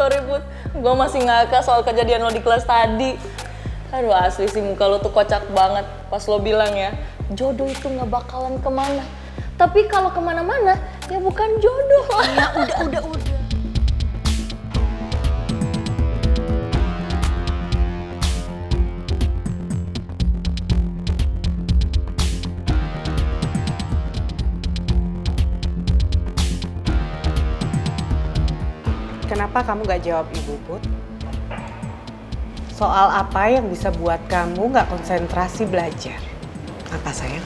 Sorry Put, gue masih ngakak soal kejadian lo di kelas tadi. Aduh asli sih muka lo tuh kocak banget pas lo bilang ya, jodoh itu gak bakalan kemana. Tapi kalau kemana-mana ya bukan jodoh lah. Ya udah. Kenapa kamu gak jawab Ibu, Put? Soal apa yang bisa buat kamu gak konsentrasi belajar? Apa sayang?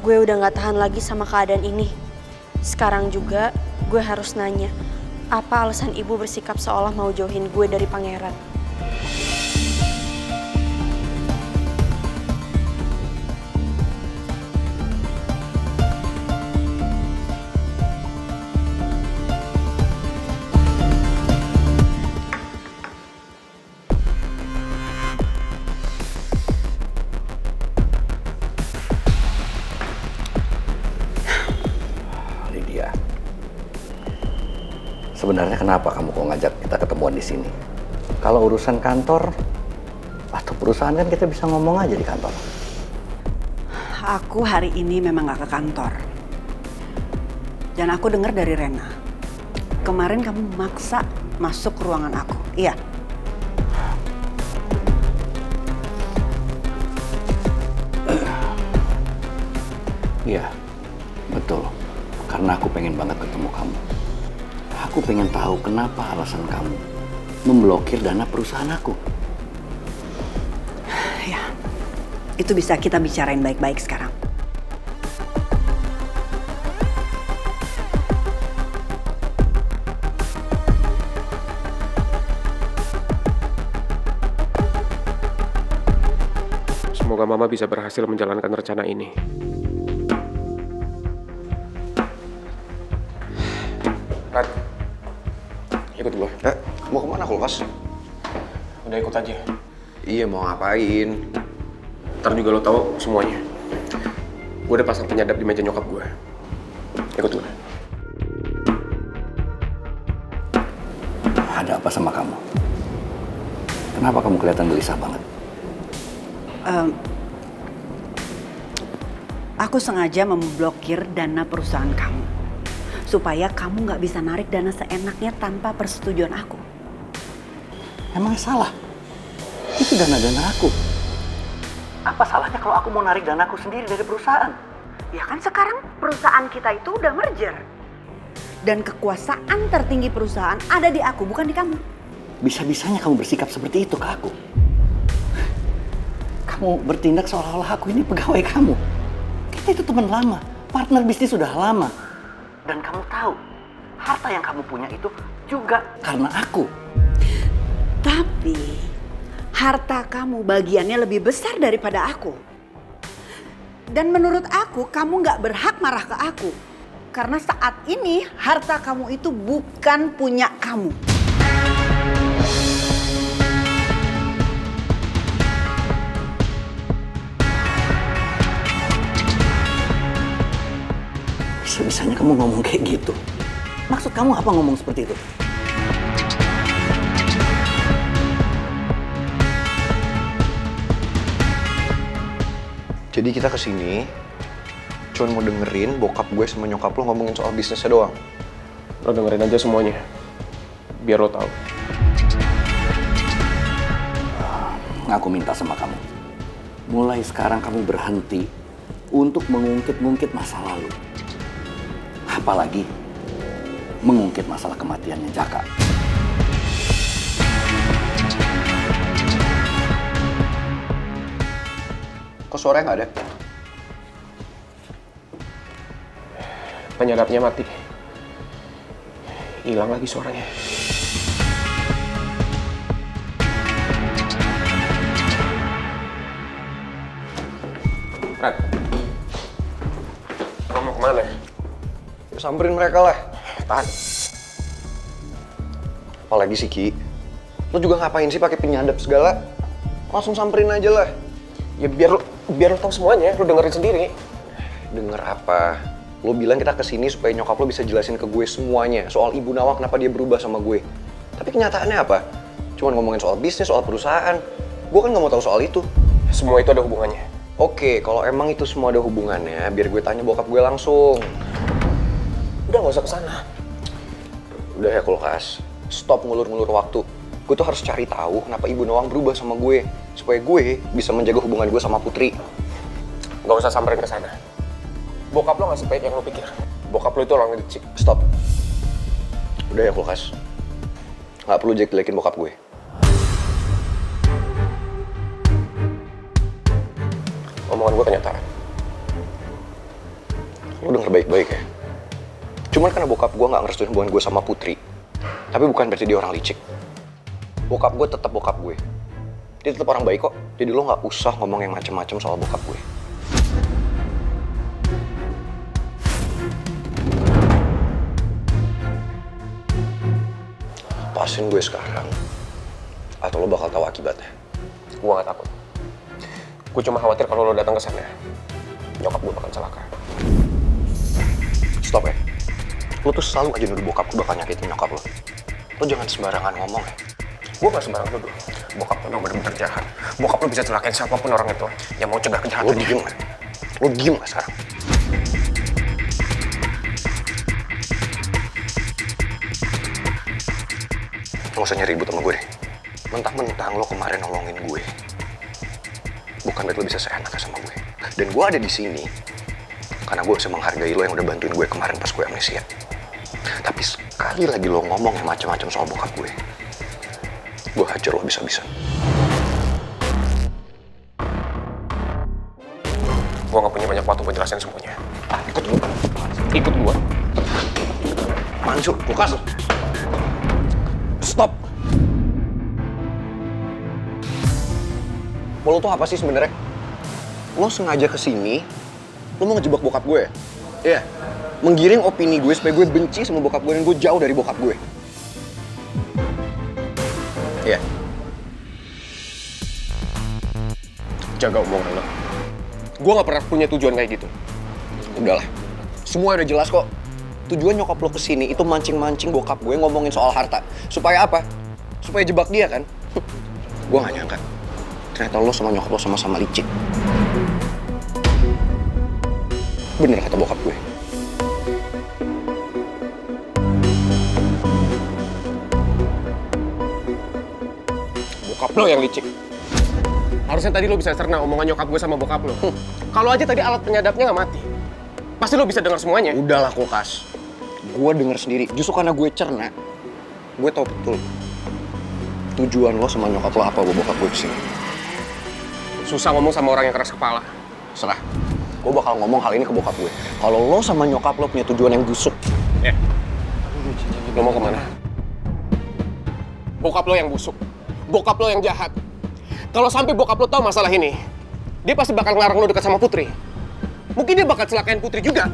Gue udah gak tahan lagi sama keadaan ini. Sekarang juga gue harus nanya, apa alasan ibu bersikap seolah mau jauhin gue dari pangeran? Sebenarnya kenapa kamu kok ngajak kita ketemuan di sini? Kalau urusan kantor atau perusahaan kan kita bisa ngomong aja di kantor. Aku hari ini memang gak ke kantor. Dan aku dengar dari Rena. Kemarin kamu maksa masuk ke ruangan aku. Iya. Iya, betul. Karena aku pengen banget ketemu kamu. Aku pengen tahu kenapa alasan kamu memblokir dana perusahaan aku. Ya, itu bisa kita bicarain baik-baik sekarang. Semoga Mama bisa berhasil menjalankan rencana ini. Rat, ikut gue. Mau kemana Kulkas? Udah ikut aja. Iya, mau ngapain? Ntar juga lo tahu semuanya. Gue udah pasang penyadap di meja nyokap gue. Ikut gue. Ada apa sama kamu? Kenapa kamu kelihatan gelisah banget? Aku sengaja memblokir dana perusahaan kamu. Supaya kamu nggak bisa narik dana seenaknya tanpa persetujuan aku. Emang salah? Itu dana-dana aku. Apa salahnya kalau aku mau narik danaku sendiri dari perusahaan? Ya kan sekarang perusahaan kita itu udah merger. Dan kekuasaan tertinggi perusahaan ada di aku, bukan di kamu. Bisa-bisanya kamu bersikap seperti itu ke aku. Kamu bertindak seolah-olah aku ini pegawai kamu. Kita itu teman lama, partner bisnis sudah lama. Dan kamu tahu, harta yang kamu punya itu juga karena aku. Tapi harta kamu bagiannya lebih besar daripada aku. Dan menurut aku, kamu nggak berhak marah ke aku. Karena saat ini harta kamu itu bukan punya kamu. Bisa-bisanya kamu ngomong kayak gitu. Maksud kamu apa ngomong seperti itu? Jadi kita kesini cuma mau dengerin bokap gue sama nyokap lo ngomongin soal bisnisnya doang. Lo dengerin aja semuanya. Biar lo tahu. Aku minta sama kamu. Mulai sekarang kamu berhenti untuk mengungkit-ungkit masa lalu. Apalagi mengungkit masalah kematiannya Jaka. Kok suaranya nggak ada? Penyadapnya mati. Hilang lagi suaranya. Rat, lo mau kemana? Ya, samperin mereka lah. Tahan. Apalagi sih Ki, lo juga ngapain sih pakai penyadap segala? Langsung samperin aja lah. Ya biar lo tahu semuanya, lo dengerin sendiri. Denger apa? Lo bilang kita kesini supaya nyokap lo bisa jelasin ke gue semuanya soal Ibu Nawang kenapa dia berubah sama gue. Tapi kenyataannya apa? Cuman ngomongin soal bisnis, soal perusahaan. Gue kan nggak mau tahu soal itu. Semua itu ada hubungannya. Oke, kalau emang itu semua ada hubungannya, biar gue tanya bokap gue langsung. Udah nggak usah kesana. Udah ya kulkas, stop ngulur-ngulur waktu. Gue tuh harus cari tahu kenapa Ibu Nawang berubah sama gue, supaya gue bisa menjaga hubungan gue sama Putri. Nggak usah samperin ke sana. Bokap lo nggak sebaik yang lo pikir. Bokap lo itu orang licik. Stop. Udah ya kulkas, nggak perlu jelek-jelekin bokap gue. Omongan gue kenyataan. Lo denger baik-baik ya. Cuman karena bokap gue nggak ngerestuin hubungan gue sama Putri, tapi bukan berarti dia orang licik. Bokap gue tetap bokap gue. Dia tetap orang baik kok. Jadi lo nggak usah ngomong yang macem-macem soal bokap gue. Pasin gue sekarang, atau lo bakal tahu akibatnya. Gue nggak takut. Gue cuma khawatir kalau lo datang ke sana, nyokap gue bakal celaka. Stop ya. Lo tuh selalu aja nuduh bokap gue bakal nyakitin nyokap lo. Lo jangan sembarangan ngomong ya. Gue gak sembarang nuduh. Bokap lo bener-bener jahat. Bokap lo bisa celakain siapapun orang itu yang mau cegah Lo kejahatan. diem gak? Lo diem gak sekarang? Lo gak usah nyari ribut sama gue deh. Mentang-mentang lo kemarin nolongin gue, bukan berarti lo bisa seenaknya sama gue. Dan gue ada di sini karena gue bisa menghargai lo yang udah bantuin gue kemarin pas gue amnesia. Tapi sekali lagi lo ngomong yang macam-macam soal bokap gue hajar lo bisa-bisa. Gue gak punya banyak waktu buat jelasin semuanya. Ikut gue. Ikut gue. Mansur, Lukas. Stop. Mau lo tuh apa sih sebenarnya? Lo sengaja kesini, lo mau ngejebak bokap gue ya? Iya. Menggiring opini gue supaya gue benci sama bokap gue dan gue jauh dari bokap gue. Iya. Jaga omongan lo. Gue gak pernah punya tujuan kayak gitu. Udahlah. Semua udah jelas kok. Tujuan nyokap lo kesini itu mancing-mancing bokap gue ngomongin soal harta. Supaya apa? Supaya jebak dia kan? Gue gak nyangka. Ternyata lo sama nyokap lo sama-sama licik. Bener kata bokap gue. Bokap lo yang licik. Harusnya tadi lo bisa cerna omongan nyokap gue sama bokap lo. Kalau aja tadi alat penyadapnya gak mati, pasti lo bisa dengar semuanya. Udahlah kulkas. Gue denger sendiri. Justru karena gue cerna, gue tau betul tujuan lo sama nyokap lo apa bokap gue kesini. Susah ngomong sama orang yang keras kepala. Serah. Gue bakal ngomong hal ini ke bokap gue. Kalau lo sama nyokap lo punya tujuan yang busuk. Ya. Lo mau kemana? Bokap lo yang busuk. Bokap lo yang jahat. Kalau sampai bokap lo tahu masalah ini, dia pasti bakal ngelarang lo dekat sama Putri. Mungkin dia bakal celakain Putri juga.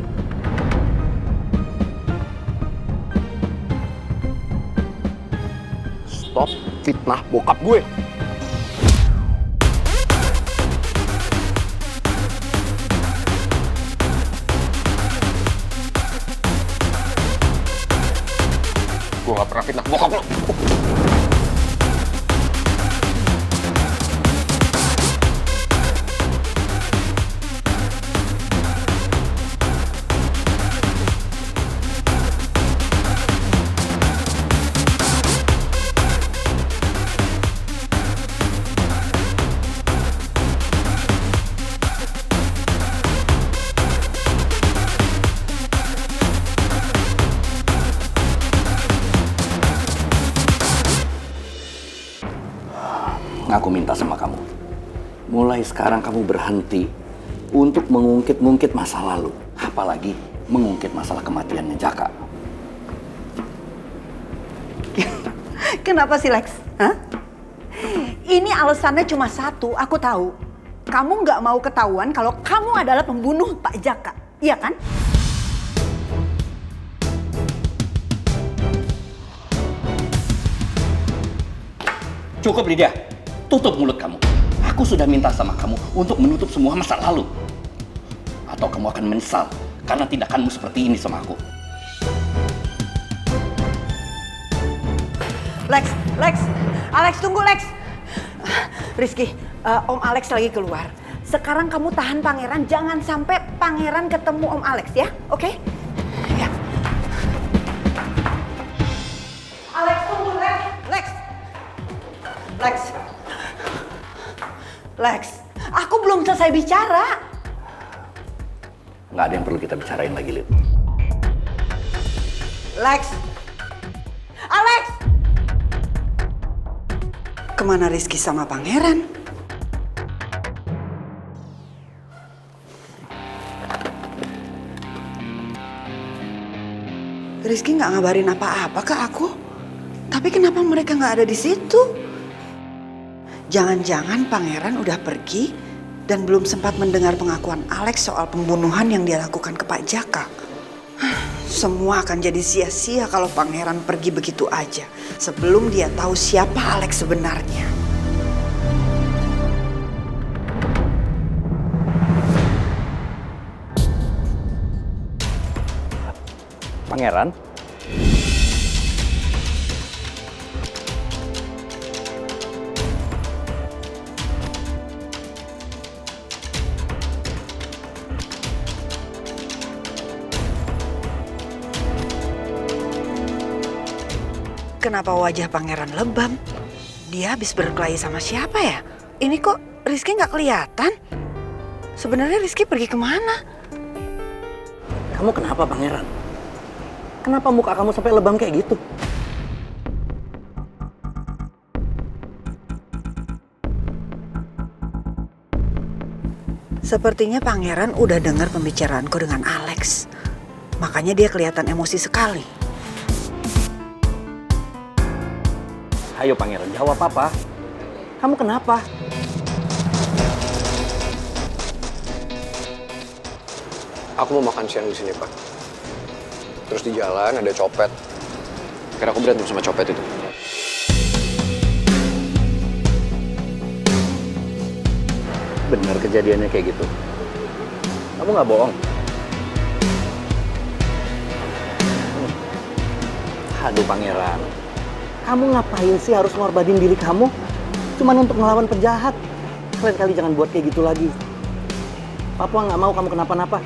Stop fitnah bokap gue. Gue gak pernah fitnah bokap lo. Aku minta sama kamu, mulai sekarang kamu berhenti untuk mengungkit-ungkit masa lalu. Apalagi mengungkit masalah kematiannya Jaka. Kenapa sih Lex? Hah? Ini alasannya cuma satu, aku tahu. Kamu nggak mau ketahuan kalau kamu adalah pembunuh Pak Jaka, iya kan? Cukup Lydia, tutup mulut kamu. Aku sudah minta sama kamu untuk menutup semua masa lalu. Atau kamu akan menyesal karena tindakanmu seperti ini sama aku. Alex tunggu Lex. Rizky, Om Alex lagi keluar. Sekarang kamu tahan Pangeran, jangan sampai Pangeran ketemu Om Alex ya, oke? Ya. Alex tunggu Lex, aku belum selesai bicara. Nggak ada yang perlu kita bicarain lagi, Lid. Alex! Kemana Rizky sama Pangeran? Rizky nggak ngabarin apa-apa ke aku. Tapi kenapa mereka nggak ada di situ? Jangan-jangan Pangeran udah pergi dan belum sempat mendengar pengakuan Alex soal pembunuhan yang dia lakukan ke Pak Jaka. Semua akan jadi sia-sia kalau Pangeran pergi begitu aja sebelum dia tahu siapa Alex sebenarnya. Pangeran? Kenapa wajah Pangeran lebam? Dia habis berkelahi sama siapa ya? Ini kok Rizky nggak kelihatan? Sebenarnya Rizky pergi kemana? Kamu kenapa, Pangeran? Kenapa muka kamu sampai lebam kayak gitu? Sepertinya Pangeran udah dengar pembicaraanku dengan Alex. Makanya dia kelihatan emosi sekali. Ayo Pangeran, jawab apa? Kamu kenapa? Aku mau makan siang di sini, Pak. Terus di jalan ada copet. Kira aku berantem sama copet itu. Bener kejadiannya kayak gitu? Kamu nggak bohong? Aduh Pangeran, kamu ngapain sih harus ngorbanin diri kamu? Cuman untuk ngelawan penjahat. Lain kali jangan buat kayak gitu lagi. Papa nggak mau kamu kenapa-napa.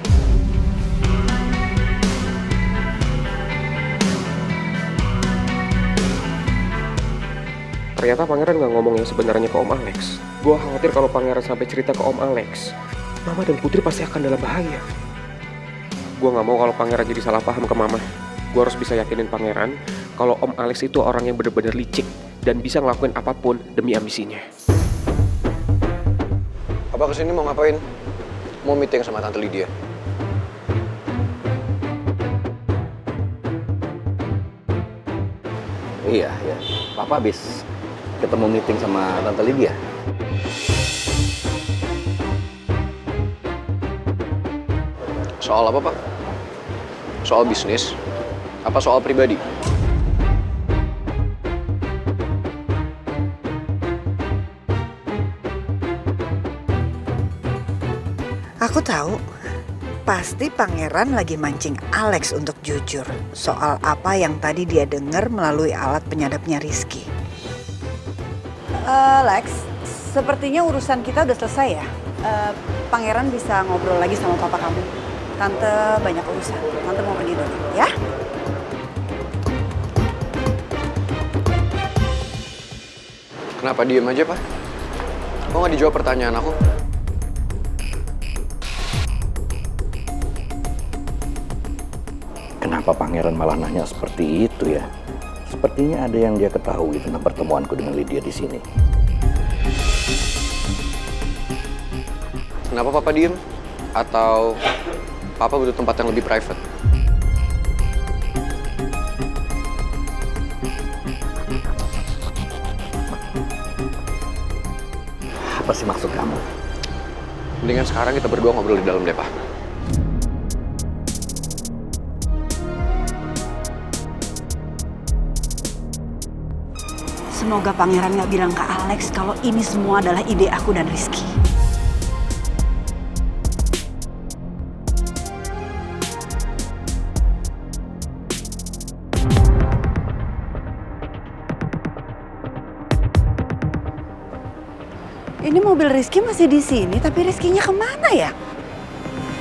Ternyata Pangeran nggak ngomong yang sebenarnya ke Om Alex. Gue khawatir kalau Pangeran sampai cerita ke Om Alex, Mama dan Putri pasti akan dalam bahaya. Gue nggak mau kalau Pangeran jadi salah paham ke Mama. Gue harus bisa yakinin Pangeran kalau Om Alex itu orang yang benar-benar licik dan bisa ngelakuin apapun demi ambisinya. Papa kesini mau ngapain? Mau meeting sama Tante Lydia. Iya, ya. Papa habis ketemu meeting sama Tante Lydia. Soal apa, Pak? Soal bisnis? Apa soal pribadi? Aku tahu, pasti Pangeran lagi mancing Alex untuk jujur soal apa yang tadi dia dengar melalui alat penyadapnya Rizky. Lex, sepertinya urusan kita udah selesai ya. Pangeran bisa ngobrol lagi sama papa kamu. Tante banyak urusan, Tante mau pergi dulu, ya? Kenapa diem aja, Pak? Kok nggak dijawab pertanyaan aku? Kenapa Pangeran malah nanya seperti itu ya? Sepertinya ada yang dia ketahui tentang pertemuanku dengan Lydia di sini. Kenapa Papa diem? Atau Papa butuh tempat yang lebih private? Apa sih maksud kamu? Mendingan sekarang kita berdua ngobrol di dalam deh, Pak. Semoga pangeran nggak bilang ke Alex kalau ini semua adalah ide aku dan Rizky. Ini mobil Rizky masih di sini, tapi Rizkynya kemana ya?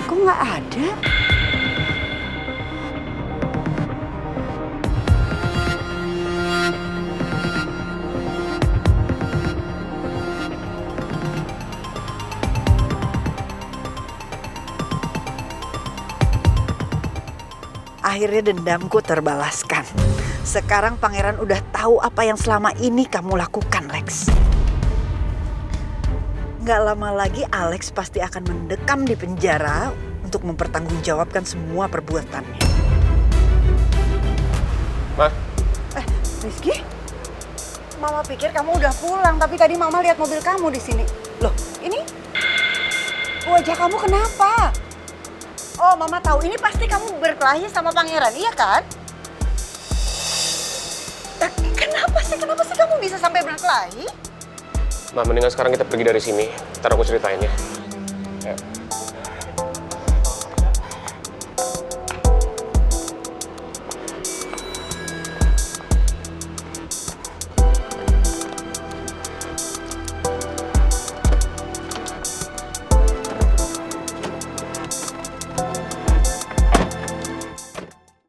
Kok nggak ada? Akhirnya dendamku terbalaskan. Sekarang pangeran udah tahu apa yang selama ini kamu lakukan, Lex. Nggak lama lagi Alex pasti akan mendekam di penjara untuk mempertanggungjawabkan semua perbuatannya. Ma, Rizky? Mama pikir kamu udah pulang, tapi tadi Mama lihat mobil kamu di sini. Loh, ini? Wajah kamu kenapa? Oh, Mama tahu. Ini pasti kamu berkelahi sama pangeran, iya kan? Kenapa sih kamu bisa sampai berkelahi? Ma, mendingan sekarang kita pergi dari sini. Ntar aku ceritain ya. Ayo.